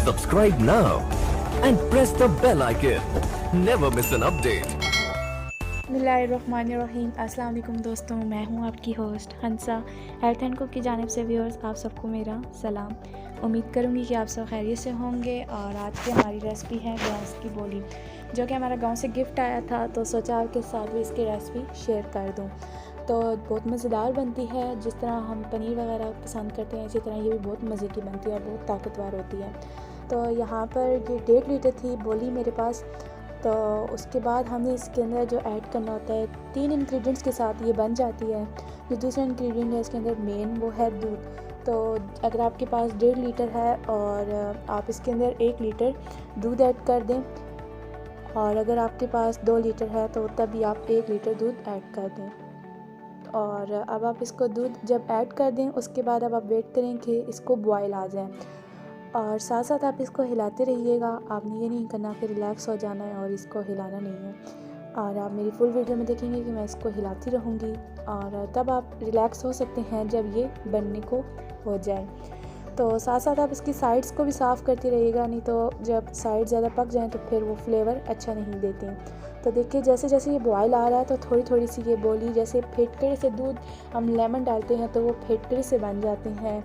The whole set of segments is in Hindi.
Subscribe now and press the bell icon. Never miss an update. बिस्मिल्लाहिर्रहमानिर्रहीम। अस्सलाम वालेकुम दोस्तों, मैं हूं आपकी host Hansa health and cook की जानिब से। व्यूअर्स, आप सबको मेरा सलाम। उम्मीद करूंगी कि आप सब खैरियत से होंगे। और आज की हमारी रेसिपी है गौस की बोली, जो कि हमारा गांव से गिफ्ट आया था, तो सोचा आपके साथ भी इसकी रेसिपी शेयर कर दूं। तो बहुत मज़ेदार बनती है। जिस तरह हम पनीर वगैरह पसंद करते हैं, इसी तरह ये भी बहुत मज़े की बनती है और बहुत ताकतवर होती है। तो यहाँ पर ये 1.5 लीटर थी बोली मेरे पास। तो उसके बाद हमने इसके अंदर जो ऐड करना होता है, 3 इंग्रेडिएंट्स के साथ ये बन जाती है। जो दूसरा इंग्रेडिएंट है इसके अंदर मेन, वो है दूध। तो अगर आपके पास 1.5 लीटर है और आप इसके अंदर 1 लीटर दूध ऐड कर दें, और अगर आपके पास 2 लीटर है तो तभी आप 1 लीटर दूध ऐड कर दें। और अब आप इसको दूध जब ऐड कर दें, उसके बाद अब आप वेट करें कि इसको बॉयल आ जाए, और साथ साथ आप इसको हिलाते रहिएगा। आपने ये नहीं करना कि रिलैक्स हो जाना है और इसको हिलाना नहीं है। और आप मेरी फुल वीडियो में देखेंगे कि मैं इसको हिलाती रहूँगी, और तब आप रिलैक्स हो सकते हैं जब ये बनने को हो जाए। तो साथ साथ आप इसकी साइड्स को भी साफ़ करते रहिएगा, नहीं तो जब साइड ज़्यादा पक जाएँ तो फिर वो फ्लेवर अच्छा नहीं देते। तो देखिए, जैसे जैसे ये बॉयल आ रहा है तो थोड़ी थोड़ी सी ये बोली, जैसे फिटकड़ी से दूध हम लेमन डालते हैं तो वो फिटकड़ी से बन जाते हैं,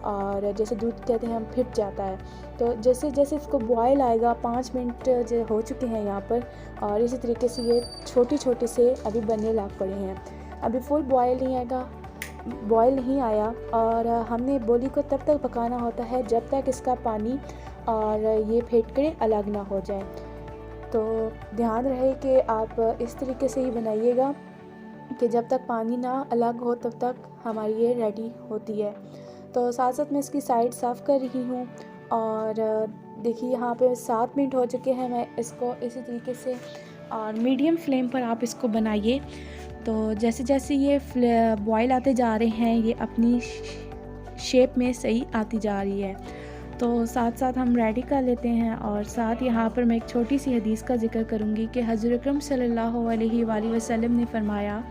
और जैसे दूध कहते हैं हम फिट जाता है। तो जैसे जैसे इसको बॉयल आएगा, 5 मिनट जो हो चुके हैं यहाँ पर, और इसी तरीके से ये छोटे छोटे से अभी बनने लग पड़े हैं। अभी फुल बॉयल नहीं आया, और हमने बोली को तब तक पकाना होता है जब तक इसका पानी और ये फिटकड़े अलग ना हो जाए। तो ध्यान रहे कि आप इस तरीके से ही बनाइएगा कि जब तक पानी ना अलग हो तब तक हमारी ये रेडी होती है। तो साथ साथ मैं इसकी साइड साफ़ कर रही हूँ, और देखिए यहाँ पे 7 मिनट हो चुके हैं। मैं इसको इसी तरीके से और मीडियम फ्लेम पर आप इसको बनाइए। तो जैसे जैसे ये बॉयल आते जा रहे हैं, ये अपनी शेप में सही आती जा रही है। तो साथ साथ हम रेडी कर लेते हैं। और साथ यहाँ पर मैं एक छोटी सी हदीस का जिक्र करूँगी कि हज़रत अकरम सल्लल्लाहु अलैहि वसल्लम ने फरमाया,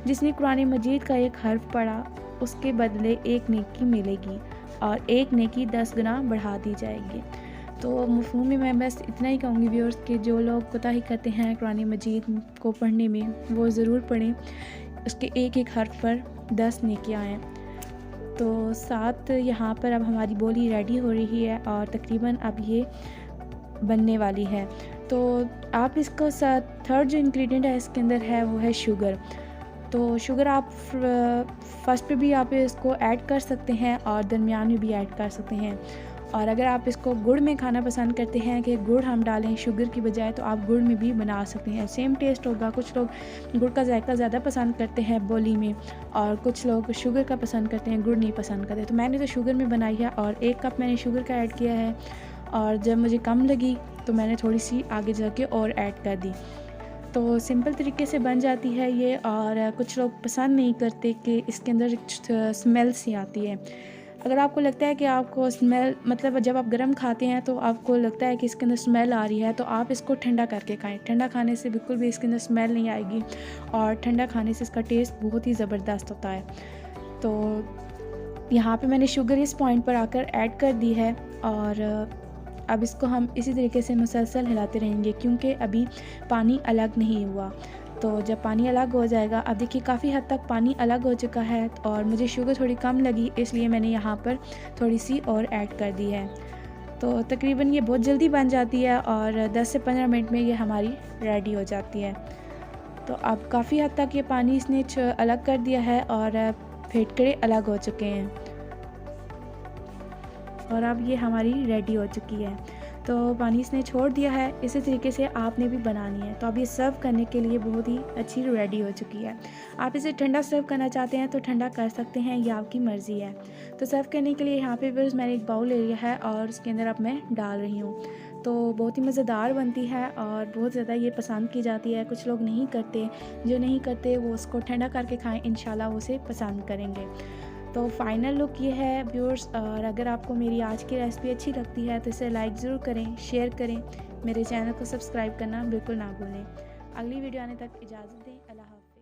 जिसने कुरान मजीद का एक हर्फ पढ़ा उसके बदले 1 नेकी मिलेगी और 1 नेकी 10 गुना बढ़ा दी जाएगी। तो मफ़हूम में मैं बस इतना ही कहूँगी व्यूअर्स कि जो लोग कोताही करते हैं कुरान मजीद को पढ़ने में, वो ज़रूर पढ़ें। उसके एक एक हर्फ पर 10 नेकियाँ हैं। तो साथ यहाँ पर अब हमारी बोली रेडी हो रही है और तकरीबन अब ये बनने वाली है। तो आप इसको साथ थर्ड जो इंग्रेडिएंट है इसके अंदर है वो है शुगर। तो शुगर आप फर्स्ट पे भी आप इसको ऐड कर सकते हैं और दरमियान में भी ऐड कर सकते हैं। और अगर आप इसको गुड़ में खाना पसंद करते हैं कि गुड़ हम डालें शुगर की बजाय, तो आप गुड़ में भी बना सकते हैं, सेम टेस्ट होगा। कुछ लोग गुड़ का जायका ज़्यादा पसंद करते हैं बोली में, और कुछ लोग शुगर का पसंद करते हैं, गुड़ नहीं पसंद करते। तो मैंने तो शुगर में बनाई है, और 1 कप मैंने शुगर का ऐड किया है, और जब मुझे कम लगी तो मैंने थोड़ी सी आगे जाके और ऐड कर दी। तो सिंपल तरीके से बन जाती है ये। और कुछ लोग पसंद नहीं करते कि इसके अंदर स्मेल सी आती है। अगर आपको लगता है कि आपको स्मेल, मतलब जब आप गरम खाते हैं तो आपको लगता है कि इसके अंदर स्मेल आ रही है, तो आप इसको ठंडा करके खाएं। ठंडा खाने से बिल्कुल भी इसके अंदर स्मेल नहीं आएगी, और ठंडा खाने से इसका टेस्ट बहुत ही ज़बरदस्त होता है। तो यहाँ पे मैंने शुगर इस पॉइंट पर आकर ऐड कर दी है, और अब इसको हम इसी तरीके से मुसलसल हिलाते रहेंगे, क्योंकि अभी पानी अलग नहीं हुआ। तो जब पानी अलग हो जाएगा, अब देखिए काफ़ी हद तक पानी अलग हो चुका है, और मुझे शुगर थोड़ी कम लगी, इसलिए मैंने यहाँ पर थोड़ी सी और ऐड कर दी है। तो तकरीबन ये बहुत जल्दी बन जाती है, और 10 से 15 मिनट में ये हमारी रेडी हो जाती है। तो अब काफ़ी हद तक ये पानी इसने अलग कर दिया है, और फिटकड़े अलग हो चुके हैं, और अब ये हमारी रेडी हो चुकी है। तो पानी इसने छोड़ दिया है। इसी तरीके से आपने भी बनानी है। तो अब ये सर्व करने के लिए बहुत ही अच्छी रेडी हो चुकी है। आप इसे ठंडा सर्व करना चाहते हैं तो ठंडा कर सकते हैं, ये आपकी मर्ज़ी है। तो सर्व करने के लिए यहाँ पे बस मैंने एक बाउल ले लिया है, और उसके अंदर अब मैं डाल रही हूँ। तो बहुत ही मज़ेदार बनती है, और बहुत ज़्यादा ये पसंद की जाती है। कुछ लोग नहीं करते, जो नहीं करते वो उसको ठंडा करके खाएँ, इंशाल्लाह वो उसे पसंद करेंगे। तो फाइनल लुक ये है व्यूअर्स। और अगर आपको मेरी आज की रेसिपी अच्छी लगती है तो इसे लाइक ज़रूर करें, शेयर करें, मेरे चैनल को सब्सक्राइब करना बिल्कुल ना भूलें। अगली वीडियो आने तक इजाज़त दें। अल्लाह हाफ़िज़।